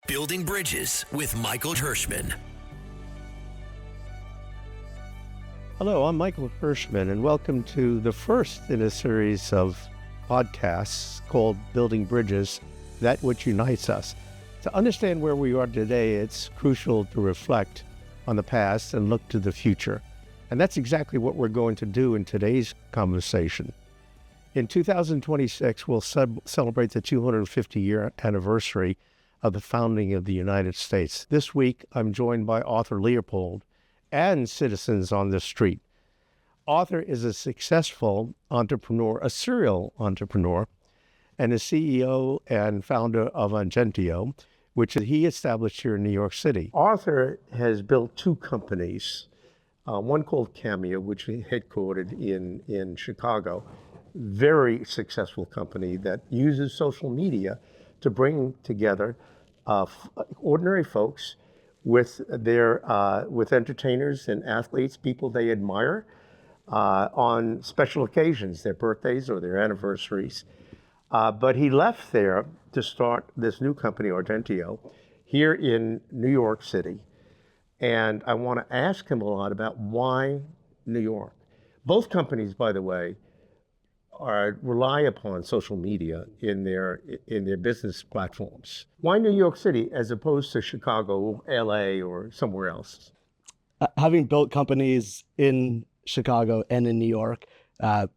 Building Bridges with Michael Hershman. Hello, I'm Michael Hershman, and welcome to the first in a series of podcasts called Building Bridges, That Which Unites Us. To understand where we are today, it's crucial to reflect on the past and look to the future. And that's exactly what we're going to do in today's conversation. In 2026, we'll celebrate the 250-year anniversary of the founding of the United States. This week, I'm joined by Arthur Leopold and citizens on the street. Arthur is a successful entrepreneur, a serial entrepreneur, and is CEO and founder of Agentio, which he established here in New York City. Arthur has built two companies, one called Cameo, which he headquartered in Chicago. Very successful company that uses social media to bring together ordinary folks with entertainers and athletes, people they admire, on special occasions, their birthdays or their anniversaries. But he left there to start this new company, Agentio, here in New York City. And I want to ask him a lot about why New York. Both companies, by the way, rely upon social media in their business platforms. Why New York City as opposed to Chicago, LA, or somewhere else? Having built companies in Chicago and in New York,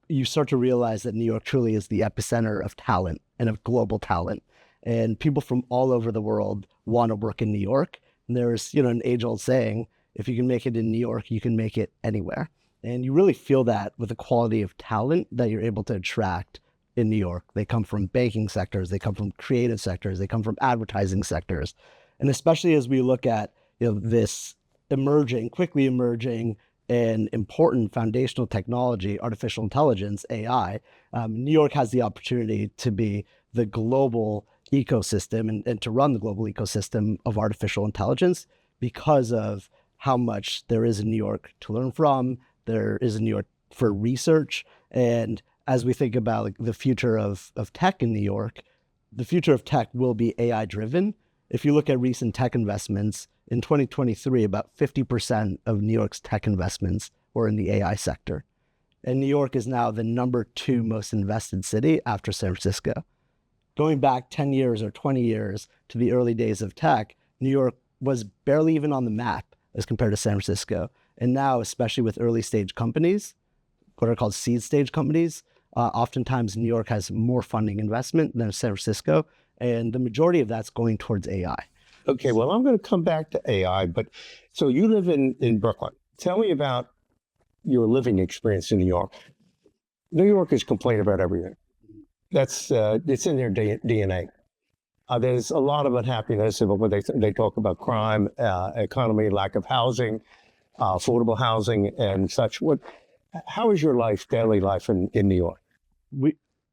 you start to realize that New York truly is the epicenter of talent and of global talent. And people from all over the world want to work in New York. And there's, an age-old saying, if you can make it in New York, you can make it anywhere. And you really feel that with the quality of talent that you're able to attract in New York. They come from banking sectors, they come from creative sectors, they come from advertising sectors. And especially as we look at this quickly emerging and important foundational technology, artificial intelligence, AI, New York has the opportunity to be the global ecosystem and to run the global ecosystem of artificial intelligence because of how much there is in New York to learn from. There is in New York for research. And as we think about the future of tech in New York, the future of tech will be AI driven. If you look at recent tech investments, in 2023, about 50% of New York's tech investments were in the AI sector. And New York is now the number 2 most invested city after San Francisco. Going back 10 years or 20 years to the early days of tech, New York was barely even on the map as compared to San Francisco. And now, especially with early stage companies, what are called seed stage companies, oftentimes New York has more funding investment than San Francisco. And the majority of that's going towards AI. Okay, well, I'm going to come back to AI, but so you live in Brooklyn. Tell me about your living experience in New York. New York is complaining about everything. It's in their DNA. There's a lot of unhappiness about what they talk about my economy, lack of housing, affordable housing and such. How is your daily life in New York?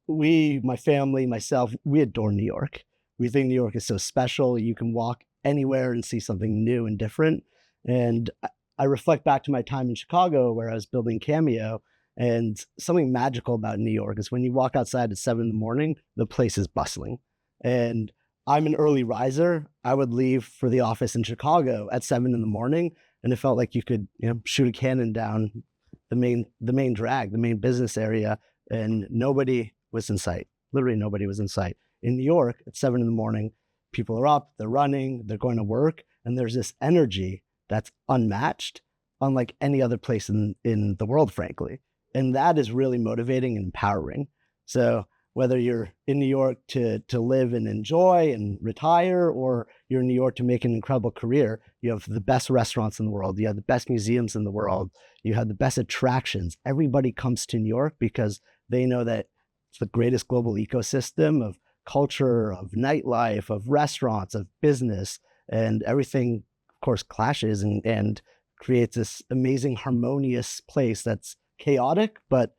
We, my family, myself, we adore New York. We think New York is so special. You can walk anywhere and see something new and different. And I reflect back to my time in Chicago where I was building Cameo, and something magical about New York is when you walk outside at 7 a.m, the place is bustling. And I'm an early riser. I would leave for the office in Chicago at 7 a.m, and it felt like you could shoot a cannon down the main drag, the main business area, and nobody was in sight. Literally nobody was in sight. In New York, at 7 a.m, people are up, they're running, they're going to work, and there's this energy that's unmatched, unlike any other place in the world, frankly. And that is really motivating and empowering. So whether you're in New York to live and enjoy and retire, or you're in New York to make an incredible career, you have the best restaurants in the world, you have the best museums in the world, you have the best attractions. Everybody comes to New York because they know that it's the greatest global ecosystem of culture, of nightlife, of restaurants, of business, and everything, of course, clashes and creates this amazing, harmonious place that's chaotic, but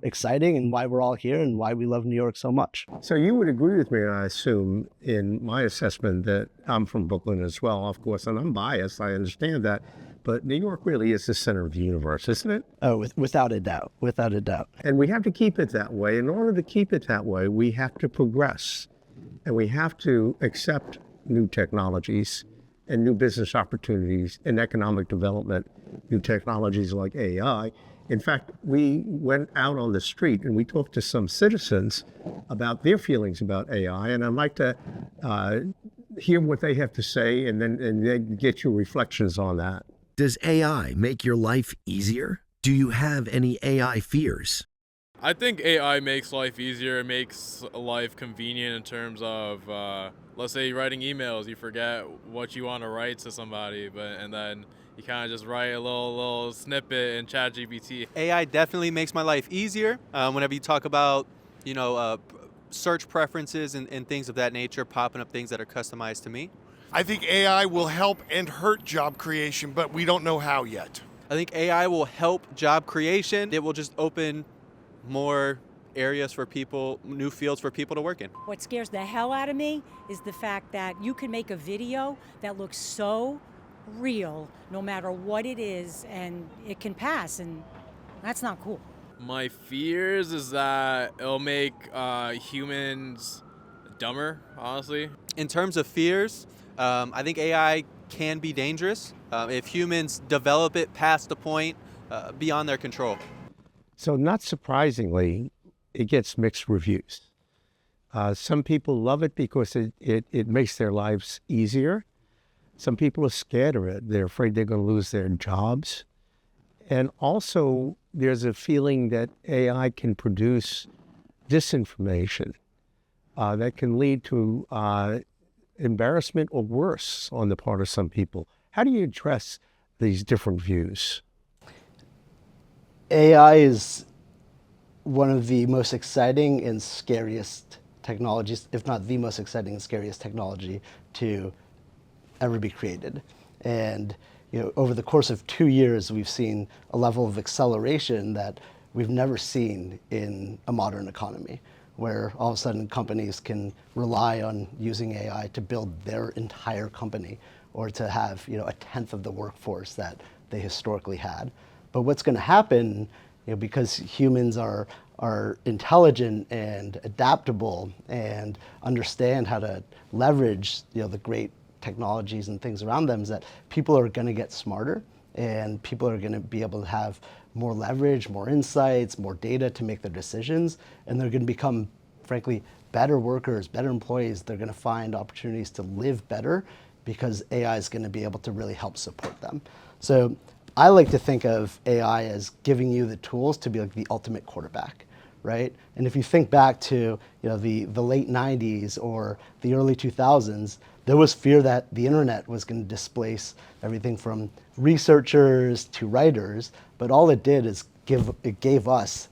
exciting, and why we're all here and why we love New York so much. So you would agree with me, I assume, in my assessment that I'm from Brooklyn as well, of course, and I'm biased, I understand that, but New York really is the center of the universe, isn't it? Oh, without a doubt, without a doubt. And we have to keep it that way. In order to keep it that way, we have to progress, and we have to accept new technologies and new business opportunities and economic development, new technologies like AI. In fact, we went out on the street and we talked to some citizens about their feelings about AI, and I'd like to hear what they have to say and then get your reflections on that. Does AI make your life easier? Do you have any AI fears? I think AI makes life easier. It makes life convenient in terms of, let's say you're writing emails, you forget what you want to write to somebody, and then you kind of just write a little snippet in ChatGPT. AI definitely makes my life easier. Whenever you talk about, search preferences and things of that nature, popping up things that are customized to me. I think AI will help and hurt job creation, but we don't know how yet. I think AI will help job creation. It will just open more areas for people, new fields for people to work in. What scares the hell out of me is the fact that you can make a video that looks so real, no matter what it is, and it can pass, and that's not cool. My fears is that it'll make humans dumber, honestly. In terms of fears, I think AI can be dangerous if humans develop it past the point beyond their control. So not surprisingly, it gets mixed reviews. Some people love it because it makes their lives easier. Some people are scared of it. They're afraid they're going to lose their jobs. And also, there's a feeling that AI can produce disinformation that can lead to embarrassment or worse on the part of some people. How do you address these different views? AI is one of the most exciting and scariest technologies, if not the most exciting and scariest technology to ever be created. And over the course of 2 years, we've seen a level of acceleration that we've never seen in a modern economy, where all of a sudden companies can rely on using AI to build their entire company or to have a tenth of the workforce that they historically had. But what's going to happen, because humans are intelligent and adaptable and understand how to leverage the great technologies and things around them, is that people are going to get smarter and people are going to be able to have more leverage, more insights, more data to make their decisions, and they're going to become, frankly, better workers, better employees. They're going to find opportunities to live better because AI is going to be able to really help support them. So I like to think of AI as giving you the tools to be like the ultimate quarterback, right? And if you think back to the late 90s or the early 2000s, there was fear that the internet was going to displace everything from researchers to writers, but all it did is it gave us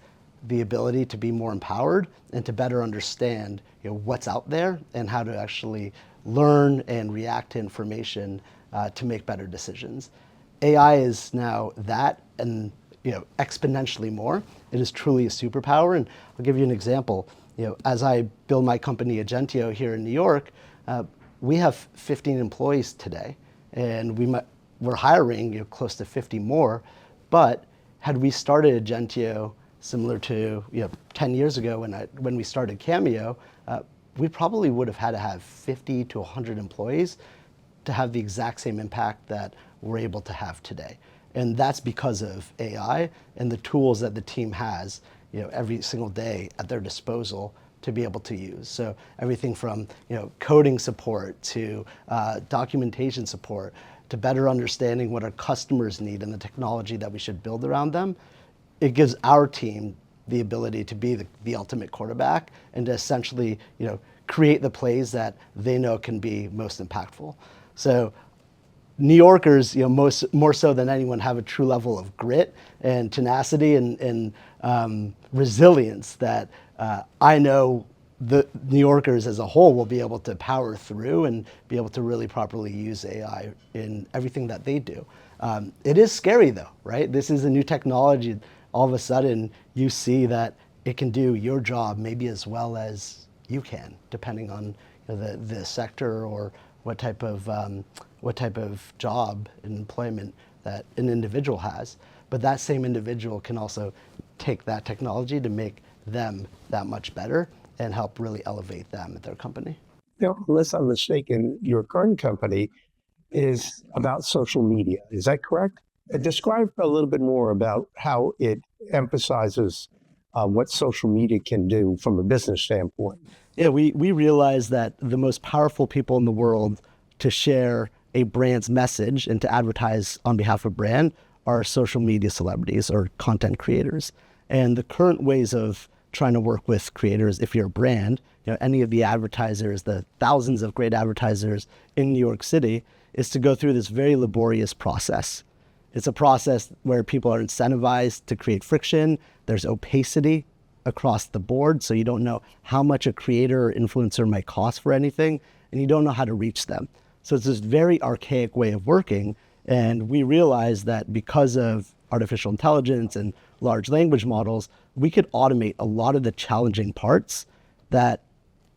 the ability to be more empowered and to better understand what's out there and how to actually learn and react to information to make better decisions. AI is now that and exponentially more. It is truly a superpower, and I'll give you an example. As I build my company Agentio here in New York, we have 15 employees today, and we're hiring close to 50 more. But had we started Agentio similar to 10 years ago when we started Cameo, we probably would have had to have 50 to 100 employees to have the exact same impact that we're able to have today. And that's because of AI and the tools that the team has every single day at their disposal to be able to use. So everything from coding support to documentation support to better understanding what our customers need and the technology that we should build around them. It gives our team the ability to be the ultimate quarterback and to essentially create the plays that they know can be most impactful. So New Yorkers, more so than anyone, have a true level of grit and tenacity and resilience that I know the New Yorkers as a whole will be able to power through and be able to really properly use AI in everything that they do. It is scary though, right? This is a new technology. All of a sudden, you see that it can do your job maybe as well as you can, depending on the sector or what type of job and employment that an individual has. But that same individual can also take that technology to make them that much better and help really elevate them at their company. unless I'm mistaken, your current company is about social media. Is that correct? Describe a little bit more about how it emphasizes what social media can do from a business standpoint. Yeah, we realize that the most powerful people in the world to share a brand's message and to advertise on behalf of a brand are social media celebrities or content creators. And the current ways of trying to work with creators, if you're a brand, any of the advertisers, the thousands of great advertisers in New York City, is to go through this very laborious process. It's a process where people are incentivized to create friction. There's opacity across the board, so you don't know how much a creator or influencer might cost for anything, and you don't know how to reach them. So it's this very archaic way of working, and we realize that because of artificial intelligence and large language models, we could automate a lot of the challenging parts that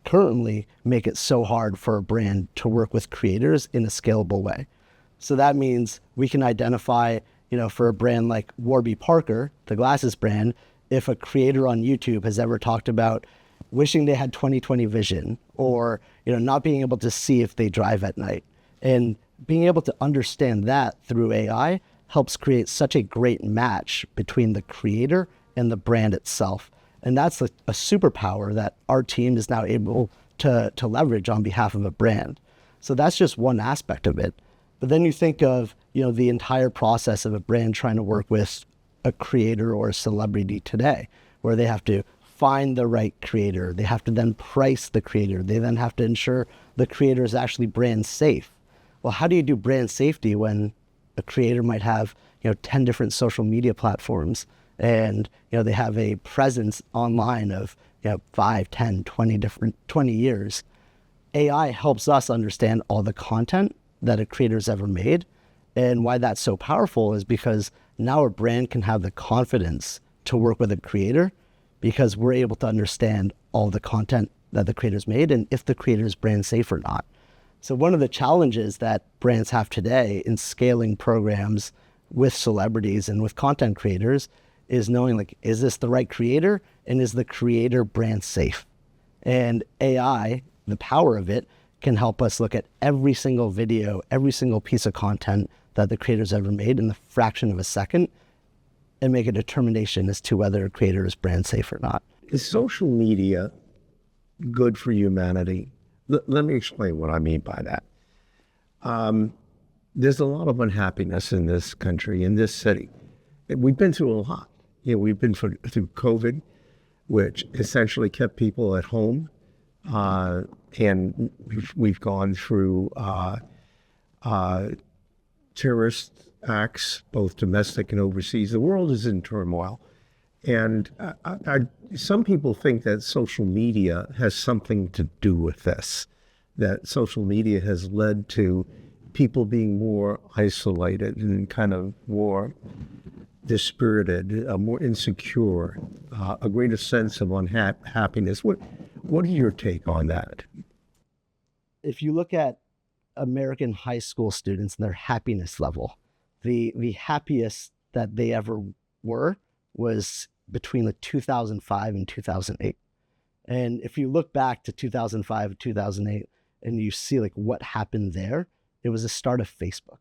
currently make it so hard for a brand to work with creators in a scalable way. So that means we can identify, for a brand like Warby Parker, the glasses brand, if a creator on YouTube has ever talked about wishing they had 20/20 vision or, not being able to see if they drive at night. And being able to understand that through AI helps create such a great match between the creator and the brand itself. And that's a superpower that our team is now able to leverage on behalf of a brand. So that's just one aspect of it. But then you think of, the entire process of a brand trying to work with a creator or a celebrity today, where they have to find the right creator. They have to then price the creator. They then have to ensure the creator is actually brand safe. Well, how do you do brand safety when a creator might have, 10 different social media platforms and, they have a presence online of, 5, 10, 20 years? AI helps us understand all the content that a creator's ever made. And why that's so powerful is because now a brand can have the confidence to work with a creator because we're able to understand all the content that the creator's made and if the creator's brand safe or not. So one of the challenges that brands have today in scaling programs with celebrities and with content creators is knowing, is this the right creator and is the creator brand safe? And AI, the power of it, can help us look at every single video, every single piece of content that the creator's ever made in the fraction of a second and make a determination as to whether a creator is brand safe or not. Is social media good for humanity? Let me explain what I mean by that. There's a lot of unhappiness in this country, in this city. We've been through a lot. We've been through COVID, which essentially kept people at home. And we've gone through terrorist acts, both domestic and overseas. The world is in turmoil. And some people think that social media has something to do with this, that social media has led to people being more isolated and kind of more dispirited, more insecure, a greater sense of unhappiness. What is your take on that? If you look at American high school students and their happiness level, the happiest that they ever were was between 2005 and 2008. And if you look back to 2005 and 2008 and you see what happened there, it was the start of Facebook.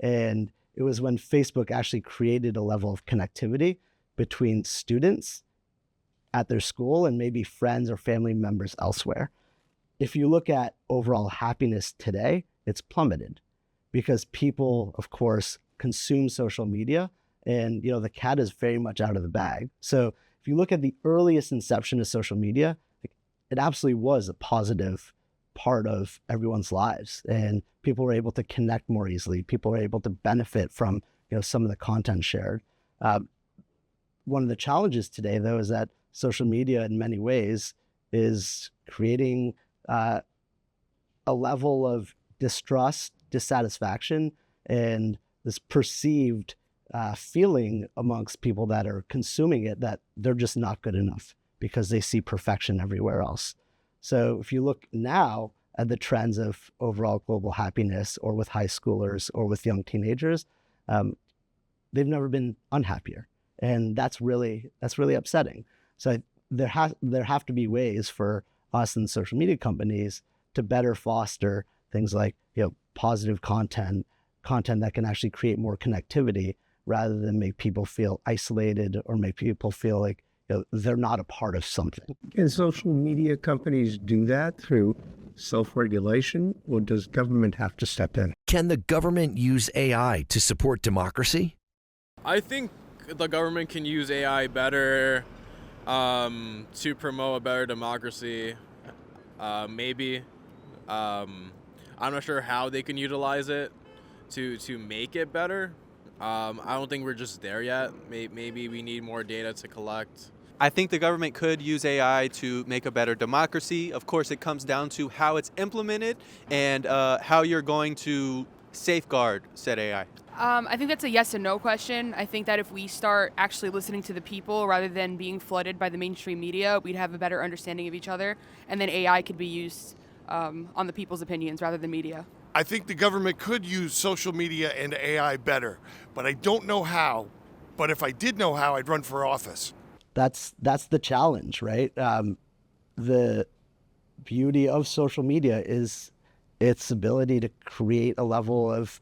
And it was when Facebook actually created a level of connectivity between students at their school and maybe friends or family members elsewhere. If you look at overall happiness today, it's plummeted because people, of course, consume social media and, the cat is very much out of the bag. So if you look at the earliest inception of social media, it absolutely was a positive part of everyone's lives and people were able to connect more easily. People were able to benefit from, some of the content shared. One of the challenges today, though, is that social media in many ways is creating a level of distrust, dissatisfaction, and this perceived feeling amongst people that are consuming it that they're just not good enough because they see perfection everywhere else. So if you look now at the trends of overall global happiness or with high schoolers or with young teenagers, they've never been unhappier. And that's really upsetting. So there have to be ways for us and social media companies to better foster things like, positive content that can actually create more connectivity rather than make people feel isolated or make people feel like they're not a part of something. Can social media companies do that through self-regulation, or does government have to step in? Can the government use AI to support democracy? I think the government can use AI better to promote a better democracy. Maybe. I'm not sure how they can utilize it to make it better. I don't think we're just there yet. Maybe we need more data to collect. I think the government could use AI to make a better democracy. Of course, it comes down to how it's implemented and how you're going to safeguard said AI. I think that's a yes and no question. I think that if we start actually listening to the people rather than being flooded by the mainstream media, we'd have a better understanding of each other, and then AI could be used on the people's opinions rather than media. I think the government could use social media and AI better, but I don't know how. But if I did know how, I'd run for office. That's the challenge, right? The beauty of social media is its ability to create a level of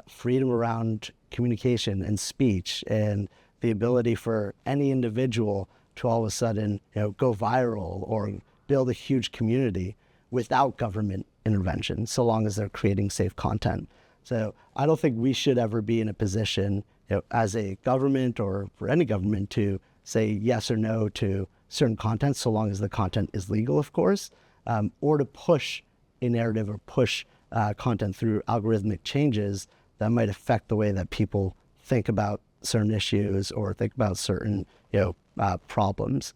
freedom around communication and speech, and the ability for any individual to all of a sudden, go viral or build a huge community without government intervention, so long as they're creating safe content. So I don't think we should ever be in a position, as a government or for any government, to say yes or no to certain content, so long as the content is legal, of course, or to push a narrative or push content through algorithmic changes that might affect the way that people think about certain issues or think about certain problems.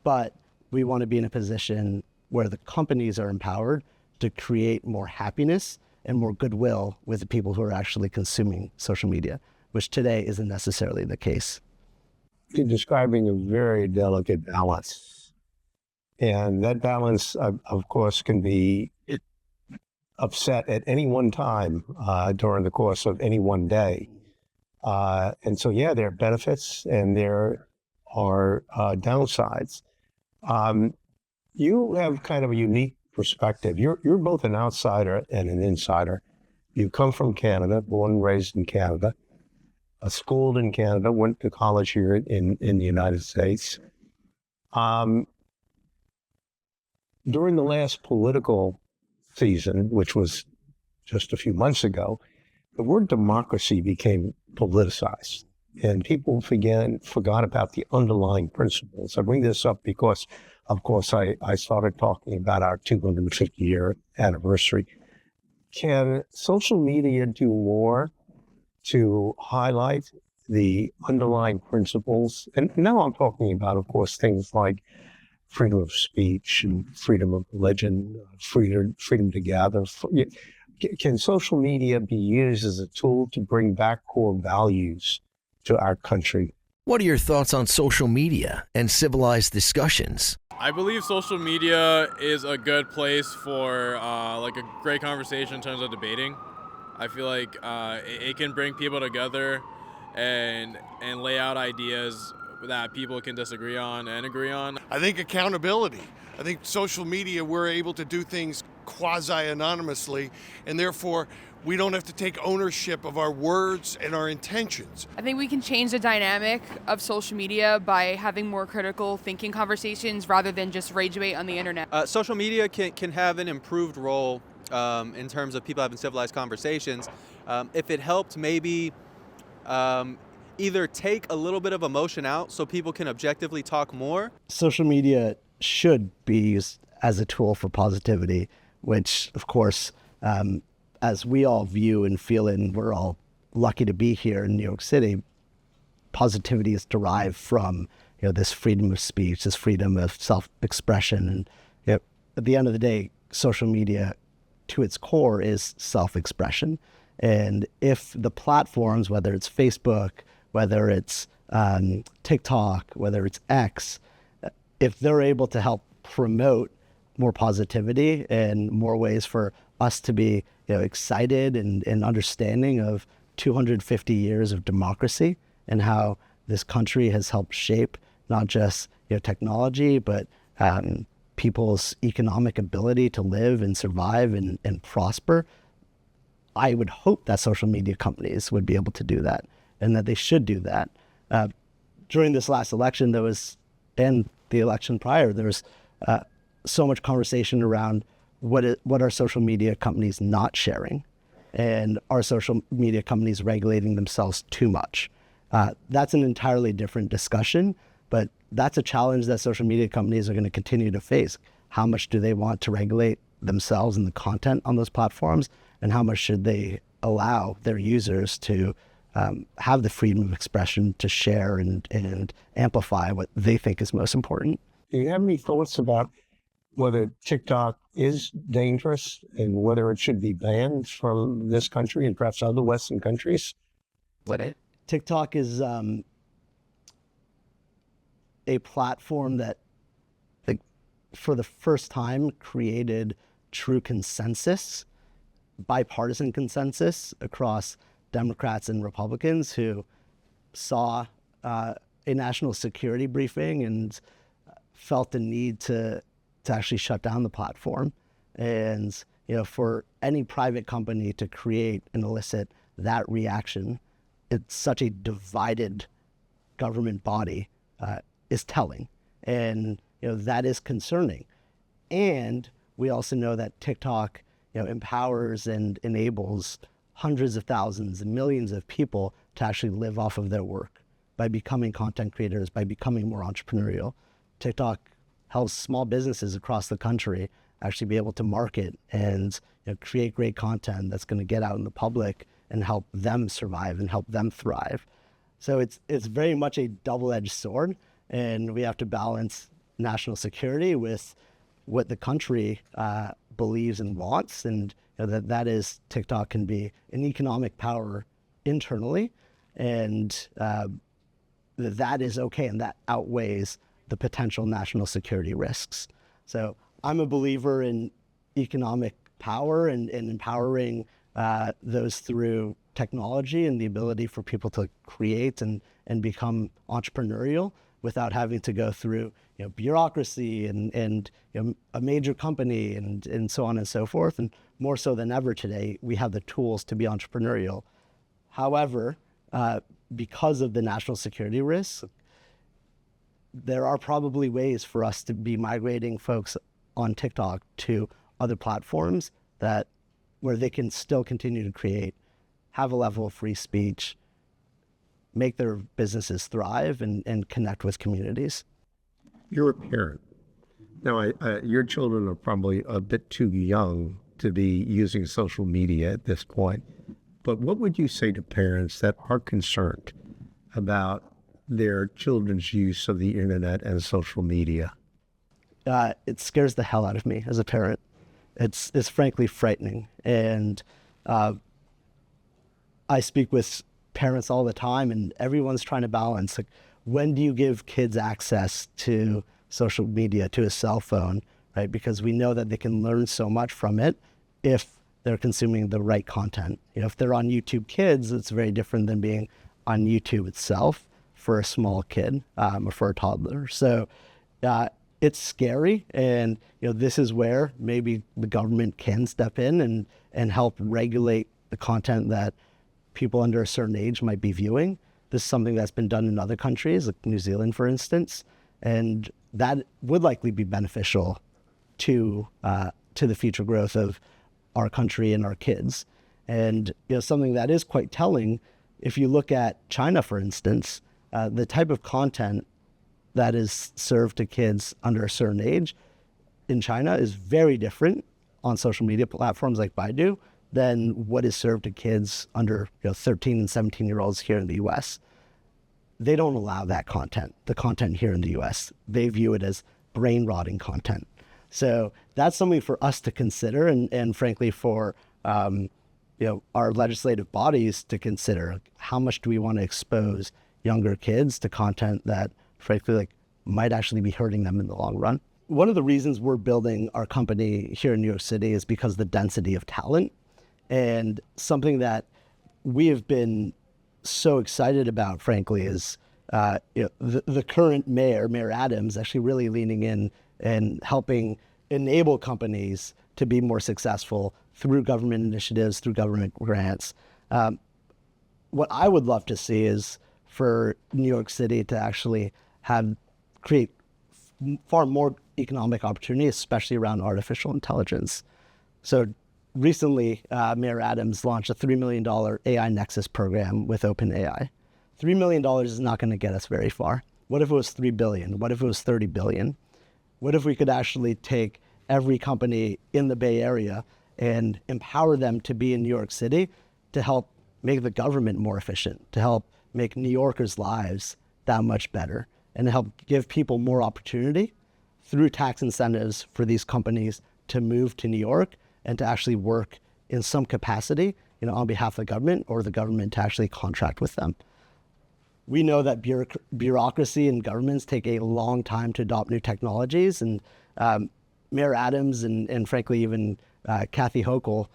But we want to be in a position where the companies are empowered to create more happiness and more goodwill with the people who are actually consuming social media, which today isn't necessarily the case. You're describing a very delicate balance. And that balance, of course, can be upset at any one time during the course of any one day. And so, yeah, there are benefits and there are downsides. You have kind of a unique perspective. You're both an outsider and an insider. You come from Canada, born and raised in Canada, schooled in Canada, went to college here in the United States. During the last political season, which was just a few months ago, the word democracy became politicized, and people forgot about the underlying principles. I bring this up because, of course, I started talking about our 250-year anniversary. Can social media do more to highlight the underlying principles? And now I'm talking about, of course, things like freedom of speech and freedom of religion, freedom to gather. Can social media be used as a tool to bring back core values to our country? What are your thoughts on social media and civilized discussions? I believe social media is a good place for like a great conversation in terms of debating. I feel like it can bring people together and lay out ideas that people can disagree on and agree on. I think accountability. I think social media, we're able to do things quasi-anonymously, and therefore we don't have to take ownership of our words and our intentions. I think we can change the dynamic of social media by having more critical thinking conversations rather than just rage bait on the internet. Social media can have an improved role in terms of people having civilized conversations. If it helped maybe either take a little bit of emotion out so people can objectively talk more. Social media should be used as a tool for positivity, which, of course, as we all view and feel it, and we're all lucky to be here in New York City, positivity is derived from this freedom of speech, this freedom of self-expression. And at the end of the day, social media, to its core, is self-expression. And if the platforms, whether it's Facebook, whether it's TikTok, whether it's X, if they're able to help promote more positivity and more ways for us to be excited and understanding of 250 years of democracy and how this country has helped shape not just technology, but people's economic ability to live and survive and prosper, I would hope that social media companies would be able to do that, and that they should do that. During this last election, and the election prior, there was so much conversation around what are social media companies not sharing, and are social media companies regulating themselves too much? That's an entirely different discussion, but that's a challenge that social media companies are going to continue to face. How much do they want to regulate themselves and the content on those platforms, and how much should they allow their users to have the freedom of expression to share and amplify what they think is most important? Do you have any thoughts about whether TikTok is dangerous and whether it should be banned from this country and perhaps other Western countries? TikTok is a platform that, like, for the first time created true consensus, bipartisan consensus across Democrats and Republicans who saw a national security briefing and felt the need to actually shut down the platform. And, for any private company to create and elicit that reaction, it's such a divided government body, is telling. And, that is concerning. And we also know that TikTok, empowers and enables hundreds of thousands and millions of people to actually live off of their work by becoming content creators, by becoming more entrepreneurial. TikTok helps small businesses across the country actually be able to market and create great content that's going to get out in the public and help them survive and help them thrive. So it's very much a double-edged sword, and we have to balance national security with what the country believes and wants, and that is TikTok can be an economic power internally, and that is okay, and that outweighs the potential national security risks. So I'm a believer in economic power and empowering those through technology and the ability for people to create and become entrepreneurial without having to go through bureaucracy and a major company and so on and so forth. And more so than ever today, we have the tools to be entrepreneurial. However, because of the national security risks, there are probably ways for us to be migrating folks on TikTok to other platforms where they can still continue to create, have a level of free speech, make their businesses thrive, and connect with communities. You're a parent. Now, your children are probably a bit too young to be using social media at this point, but what would you say to parents that are concerned about their children's use of the internet and social media? It scares the hell out of me as a parent. It's frankly frightening. And I speak with parents all the time, and everyone's trying to balance, like, when do you give kids access to social media, to a cell phone, right? Because we know that they can learn so much from it if they're consuming the right content. If they're on YouTube Kids, it's very different than being on YouTube itself for a small kid or for a toddler. So it's scary, and this is where maybe the government can step in and help regulate the content that people under a certain age might be viewing. This is something that's been done in other countries, like New Zealand, for instance, and that would likely be beneficial to the future growth of our country and our kids. And something that is quite telling, if you look at China, for instance, the type of content that is served to kids under a certain age in China is very different on social media platforms like Baidu than what is served to kids under 13 and 17-year-olds here in the US. They don't allow that content, the content here in the US. They view it as brain-rotting content. So that's something for us to consider, and frankly for our legislative bodies to consider. How much do we want to expose younger kids to content that frankly might actually be hurting them in the long run? One of the reasons we're building our company here in New York City is because of the density of talent, and something that we have been so excited about, frankly, is the current mayor, Mayor Adams, actually really leaning in and helping enable companies to be more successful through government initiatives, through government grants. What I would love to see is for New York City to actually create far more economic opportunity, especially around artificial intelligence. So recently, Mayor Adams launched a $3 million AI Nexus program with OpenAI. $3 million is not going to get us very far. What if it was $3 billion? What if it was $30 billion? What if we could actually take every company in the Bay Area and empower them to be in New York City to help make the government more efficient, to help make New Yorkers' lives that much better, and to help give people more opportunity through tax incentives for these companies to move to New York and to actually work in some capacity, on behalf of the government, or the government to actually contract with them. We know that bureaucracy and governments take a long time to adopt new technologies, and Mayor Adams and frankly even Kathy Hochul,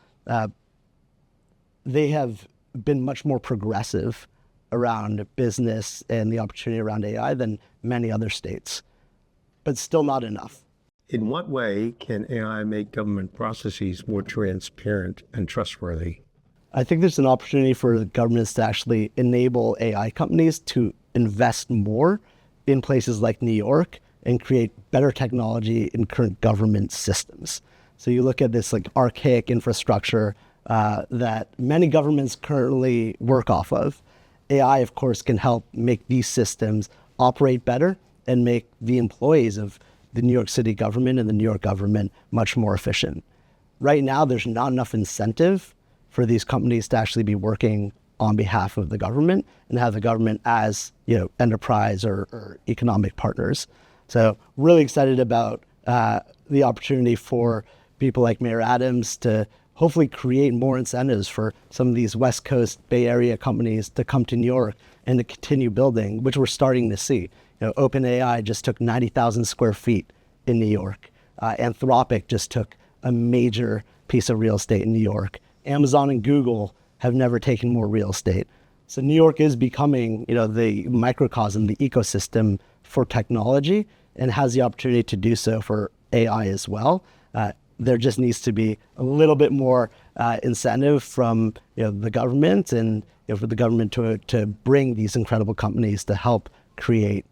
they have been much more progressive around business and the opportunity around AI than many other states, but still not enough. In what way can AI make government processes more transparent and trustworthy? I think there's an opportunity for the governments to actually enable AI companies to invest more in places like New York and create better technology in current government systems. So you look at this like archaic infrastructure that many governments currently work off of. AI, of course, can help make these systems operate better and make the employees of the New York City government and the New York government much more efficient. Right now, there's not enough incentive for these companies to actually be working on behalf of the government and have the government as enterprise or economic partners. So really excited about the opportunity for people like Mayor Adams to hopefully create more incentives for some of these West Coast Bay Area companies to come to New York and to continue building, which we're starting to see. OpenAI just took 90,000 square feet in New York. Anthropic just took a major piece of real estate in New York. Amazon and Google have never taken more real estate. So New York is becoming, the microcosm, the ecosystem for technology, and has the opportunity to do so for AI as well. There just needs to be a little bit more incentive from the government and for the government to bring these incredible companies to help create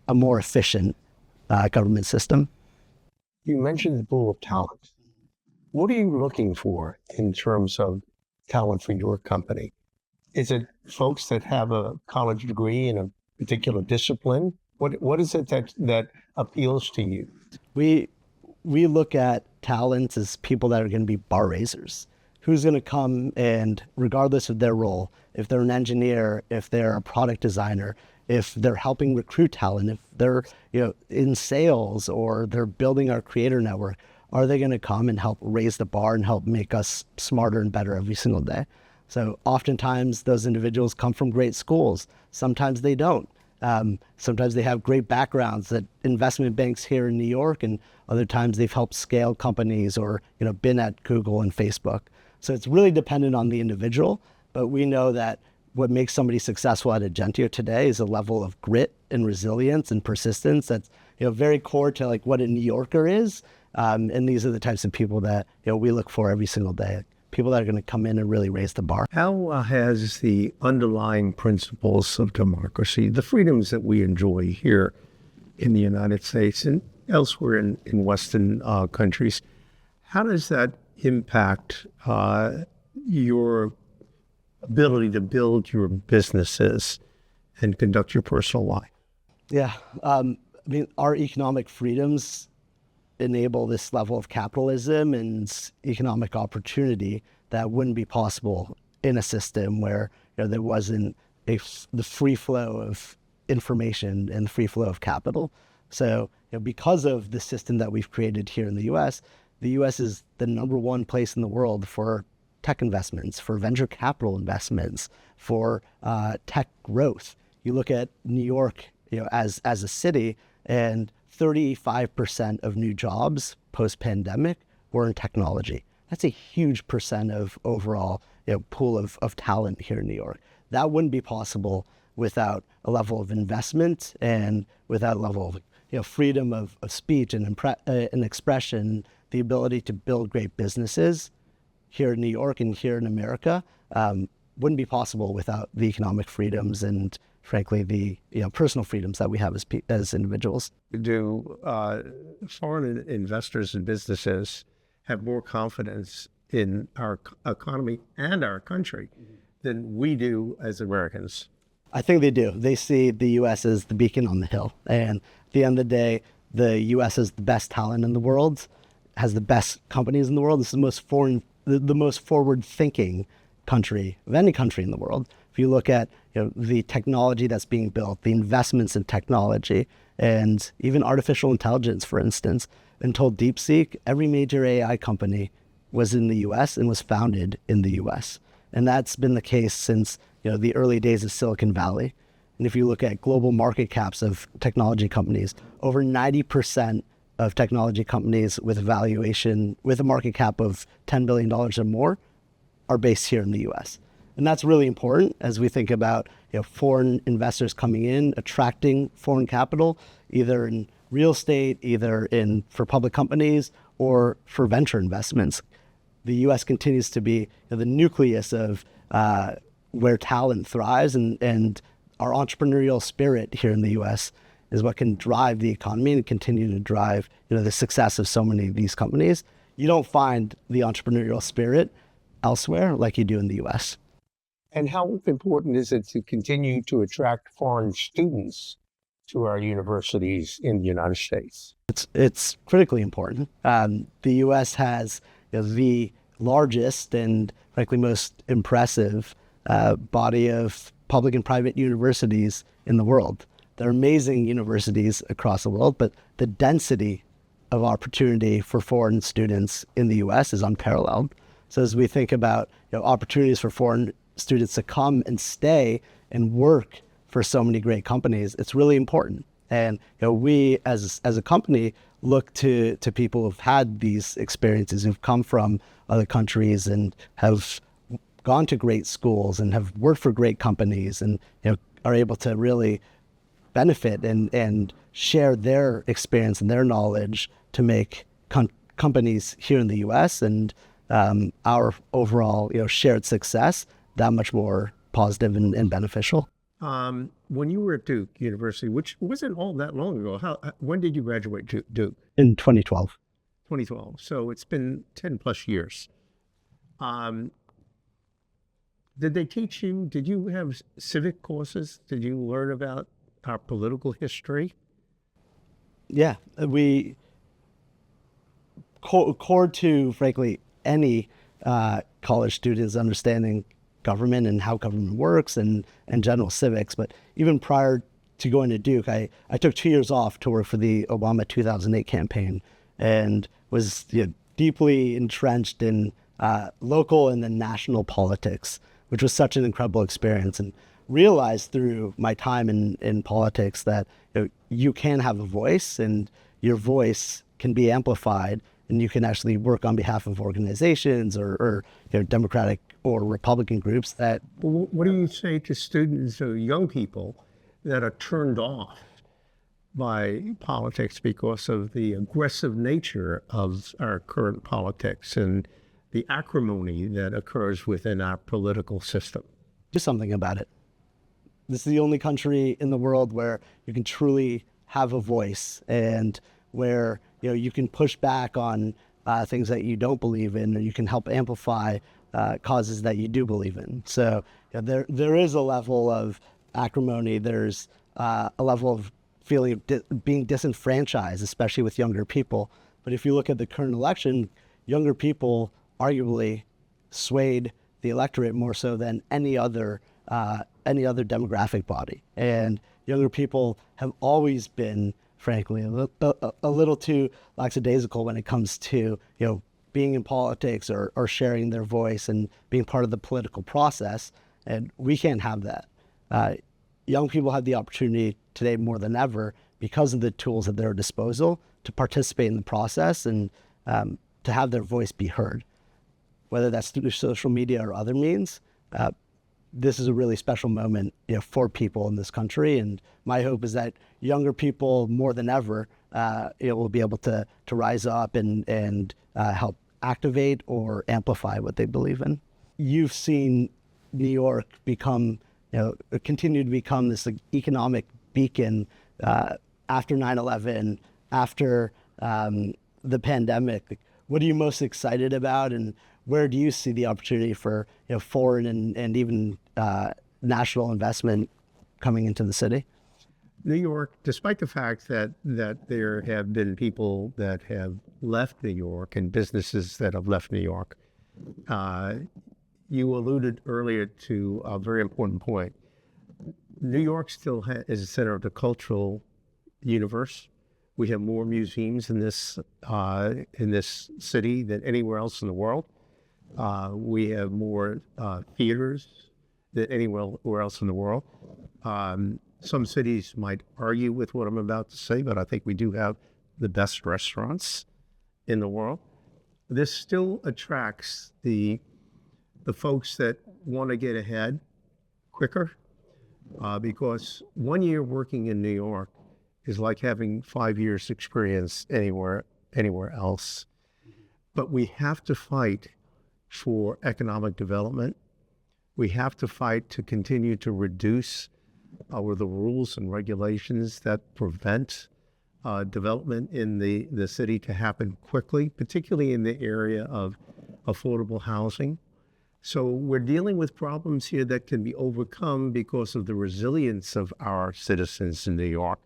a more efficient government system. You mentioned the pool of talent. What are you looking for in terms of talent for your company? Is it folks that have a college degree in a particular discipline? What is it that appeals to you? We look at talent as people that are going to be bar raisers. Who's going to come and, regardless of their role, if they're an engineer, if they're a product designer, if they're helping recruit talent, if they're in sales or they're building our creator network, are they going to come and help raise the bar and help make us smarter and better every single day? So oftentimes those individuals come from great schools. Sometimes they don't. Sometimes they have great backgrounds at investment banks here in New York, and other times they've helped scale companies or been at Google and Facebook. So it's really dependent on the individual, but we know that what makes somebody successful at Agentio today is a level of grit and resilience and persistence that's very core to like what a New Yorker is. And these are the types of people that we look for every single day. People that are going to come in and really raise the bar. How has the underlying principles of democracy, the freedoms that we enjoy here in the United States and elsewhere in Western countries, how does that impact your ability to build your businesses and conduct your personal life? Yeah, our economic freedoms enable this level of capitalism and economic opportunity that wouldn't be possible in a system where there wasn't the free flow of information and the free flow of capital. So because of the system that we've created here in the US is the #1 place in the world for tech investments, for venture capital investments, for tech growth. You look at New York as a city, and 35% of new jobs post-pandemic were in technology. That's a huge percent of overall pool of talent here in New York. That wouldn't be possible without a level of investment and without a level of freedom of speech and expression, the ability to build great businesses here in New York and here in America wouldn't be possible without the economic freedoms and, frankly, the personal freedoms that we have as individuals. Do foreign investors and businesses have more confidence in our economy and our country than we do as Americans? I think they do. They see the U.S. as the beacon on the hill. And at the end of the day, the U.S. has the best talent in the world, has the best companies in the world. It's the most forward-thinking country of any country in the world. If you look at the technology that's being built, the investments in technology, and even artificial intelligence, for instance, until DeepSeek, every major AI company was in the U.S. and was founded in the U.S. And that's been the case since the early days of Silicon Valley. And if you look at global market caps of technology companies, over 90% of technology companies with a market cap of $10 billion or more are based here in the U.S. And that's really important as we think about foreign investors coming in, attracting foreign capital, either in real estate, for public companies, or for venture investments. The U.S. continues to be the nucleus of where talent thrives, and our entrepreneurial spirit here in the U.S. is what can drive the economy and continue to drive the success of so many of these companies. You don't find the entrepreneurial spirit elsewhere like you do in the U.S. And how important is it to continue to attract foreign students to our universities in the United States? It's critically important. The U.S. has the largest and frankly most impressive body of public and private universities in the world. They're amazing universities across the world, but the density of opportunity for foreign students in the U.S. is unparalleled. So as we think about opportunities for foreign students to come and stay and work for so many great companies, it's really important. And we as a company look to people who've had these experiences, who've come from other countries and have gone to great schools and have worked for great companies and are able to really benefit and share their experience and their knowledge to make companies here in the U.S. and our overall shared success that much more positive and beneficial. When you were at Duke University, which wasn't all that long ago, when did you graduate Duke? In 2012. 2012. So it's been 10 plus years. Did they teach you, did you have civic courses? Did you learn about our political history? Yeah, we core to, frankly, any college student is understanding government and how government works and general civics. But even prior to going to Duke, I took 2 years off to work for the Obama 2008 campaign and was deeply entrenched in local and then national politics, which was such an incredible experience, and realized through my time in politics that you can have a voice and your voice can be amplified, and you can actually work on behalf of organizations or Democratic or Republican groups that. What do you say to students or young people that are turned off by politics because of the aggressive nature of our current politics and the acrimony that occurs within our political system? Do something about it. This is the only country in the world where you can truly have a voice and where you can push back on things that you don't believe in, or you can help amplify causes that you do believe in. So there is a level of acrimony. There's a level of feeling of being disenfranchised, especially with younger people. But if you look at the current election, younger people arguably swayed the electorate more so than any other demographic body. And younger people have always been, frankly, a little too lackadaisical when it comes to being in politics or sharing their voice and being part of the political process. And we can't have that. Young people have the opportunity today more than ever, because of the tools at their disposal, to participate in the process and to have their voice be heard, whether that's through social media or other means. this is a really special moment, for people in this country. And my hope is that younger people more than ever, will be able to rise up and help activate or amplify what they believe in. You've seen New York become, continue to become this economic beacon after 9/11, after the pandemic. What are you most excited about, and where do you see the opportunity for foreign and even national investment coming into the city? New York, despite the fact that there have been people that have left New York and businesses that have left New York, you alluded earlier to a very important point. New York still is the center of the cultural universe. We have more museums in this city than anywhere else in the world. We have more theaters than anywhere else in the world. Some cities might argue with what I'm about to say, but I think we do have the best restaurants in the world. This still attracts the folks that want to get ahead quicker, because 1 year working in New York is like having 5 years experience anywhere else. But we have to fight for economic development. We have to fight to continue to reduce the rules and regulations that prevent development in the city to happen quickly, particularly in the area of affordable housing. So we're dealing with problems here that can be overcome because of the resilience of our citizens in New York,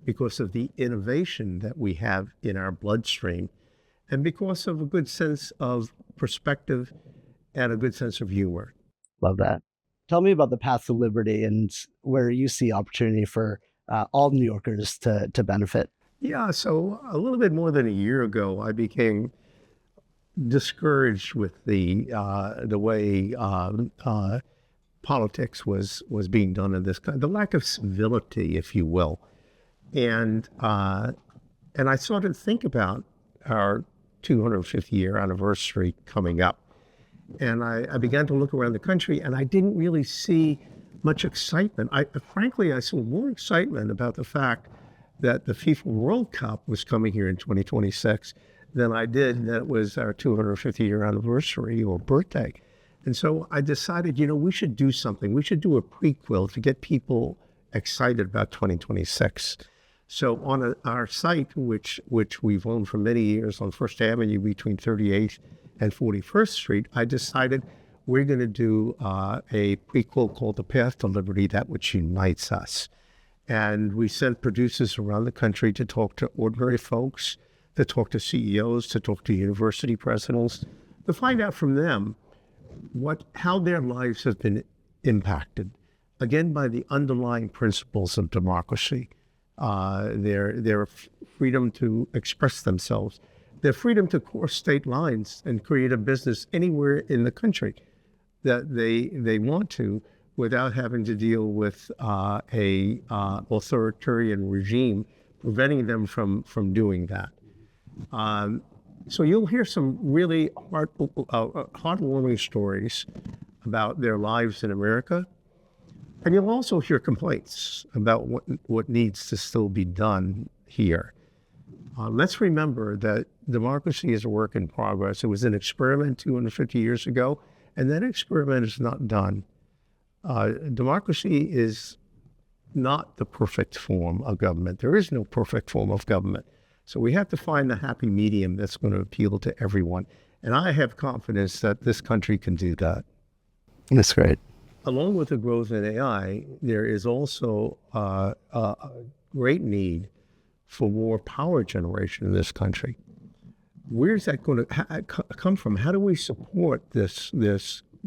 because of the innovation that we have in our bloodstream, and because of a good sense of perspective and a good sense of humor. Love that. Tell me about the path to liberty and where you see opportunity for all New Yorkers to benefit. Yeah, so a little bit more than a year ago, I became discouraged with the way politics was being done in this country, the lack of civility, if you will, and I started to think about our 250 year anniversary coming up, and I began to look around the country, and I didn't really see much excitement. Frankly, I saw more excitement about the fact that the FIFA World Cup was coming here in 2026 than I did that it was our 250 year anniversary or birthday. And so I decided, we should do something. We should do a prequel to get people excited about 2026. So on our site, which we've owned for many years on First Avenue between 38th and 41st Street, I decided we're going to do a prequel called The Path to Liberty, That Which Unites Us. And we sent producers around the country to talk to ordinary folks, to talk to CEOs, to talk to university presidents, to find out from them how their lives have been impacted, again, by the underlying principles of democracy, their freedom to express themselves, their freedom to cross state lines and create a business anywhere in the country that they want to, without having to deal with a authoritarian regime preventing them from doing that. So you'll hear some really heartwarming stories about their lives in America, and you'll also hear complaints about what needs to still be done here. Let's remember that democracy is a work in progress. It was an experiment 250 years ago, and that experiment is not done. Democracy is not the perfect form of government. There is no perfect form of government. So we have to find the happy medium that's going to appeal to everyone. And I have confidence that this country can do that. That's great. Along with the growth in AI, there is also a great need for more power generation in this country. Where's that going to come from? How do we support this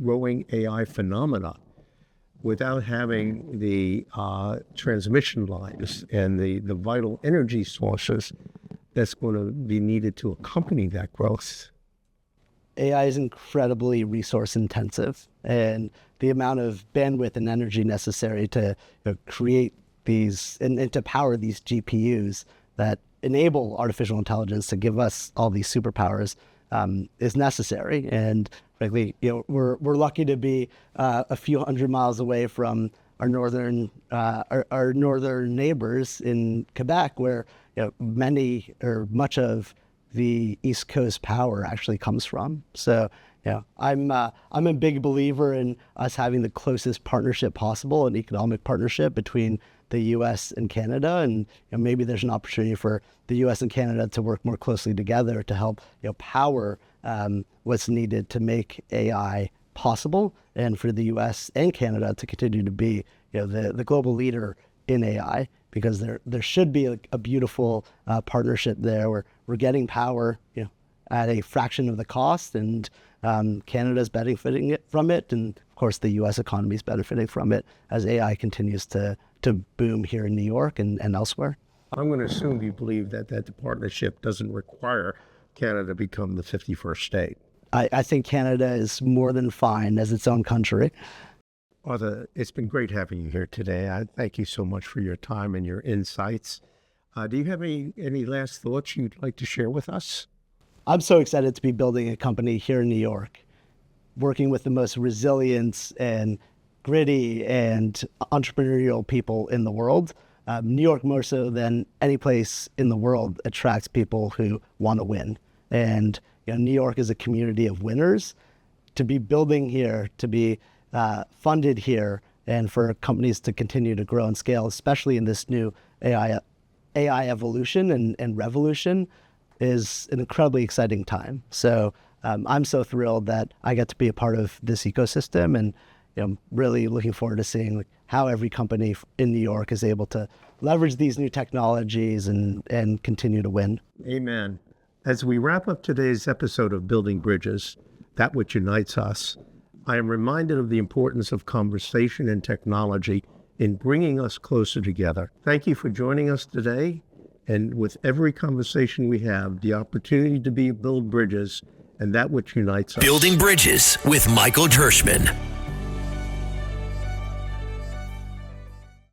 growing AI phenomena without having the transmission lines and the vital energy sources that's going to be needed to accompany that growth? AI is incredibly resource intensive, and the amount of bandwidth and energy necessary to create these and to power these GPUs that enable artificial intelligence to give us all these superpowers is necessary. And frankly, we're lucky to be a few hundred miles away from our northern neighbors in Quebec, where many or much of the East Coast power actually comes from. So I'm a big believer in us having the closest partnership possible, an economic partnership between the U.S. and Canada, and maybe there's an opportunity for the U.S. and Canada to work more closely together to help power what's needed to make AI possible, and for the U.S. and Canada to continue to be the global leader in AI, because there should be a beautiful partnership there where we're getting power at a fraction of the cost, and Canada's benefiting from it, and of course the U.S. economy is benefiting from it as AI continues to boom here in New York and elsewhere. I'm going to assume you believe that the partnership doesn't require Canada to become the 51st state. I think Canada is more than fine as its own country. Arthur, it's been great having you here today. I thank you so much for your time and your insights. Do you have any last thoughts you'd like to share with us? I'm so excited to be building a company here in New York, working with the most resilient and gritty and entrepreneurial people in the world. New York, more so than any place in the world, attracts people who want to win. And New York is a community of winners. To be building here, to be funded here, and for companies to continue to grow and scale, especially in this new AI evolution and revolution, is an incredibly exciting time. So I'm so thrilled that I get to be a part of this ecosystem, and really looking forward to seeing how every company in New York is able to leverage these new technologies and continue to win. Amen. As we wrap up today's episode of Building Bridges, that which unites us, I am reminded of the importance of conversation and technology in bringing us closer together. Thank you for joining us today. And with every conversation we have, the opportunity to build bridges and that which unites us. Building Bridges with Michael Hershman.